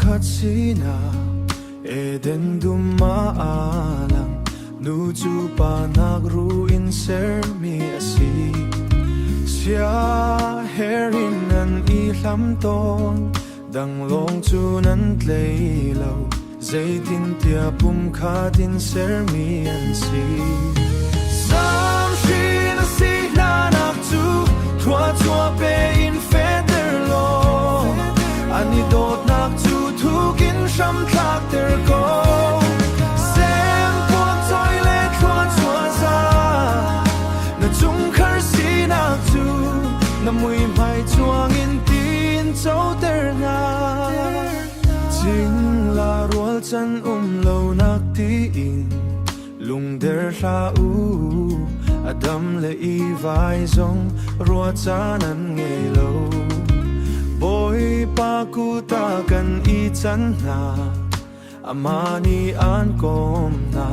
katsina eden dumaalang nuju pa nagruin sermi asi siya herin an ilamton dang long chunan tleilaw zaitin tia pum khatin sermi an si sam shin si lanak chu thua chua pe in federlo ani dot nak chu thukin sham thak ter ko sem po toilet thua chua za na chung khar si nak chu na mui mai chuang in tin chau ter na ching la rual chan lo nak ti in lung der la u adam le i vai zong rua chanan nge lo boy pa ku ta kan i chan na amani an kom na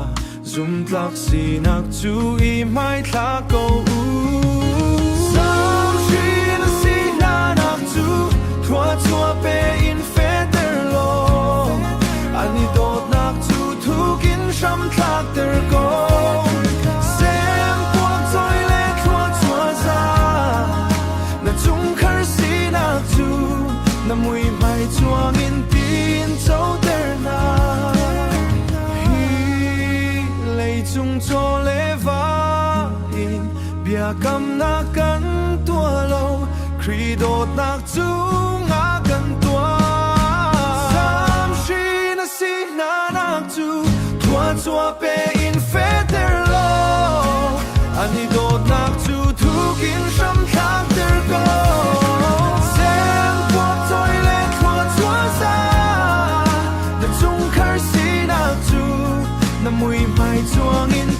zum tlak si nak chu i mai thla ko u sam shin si na nak chu thua chua pe in federlo ani dot nak chu thukin sham thak ter ko sem po toilet thua chua za na chung khar si nak chu na mui mai chuang in tin chau ter na hi lei chung cho le va in bia kam na kan tua lo kri dot nak chu nga kan tua sam shin si na nak chu thua chua pe in federlo ani dot nak chu thukin sham thak ter ko sem po toilet thua chua za na chung khar si nak chu na mui mai chuang in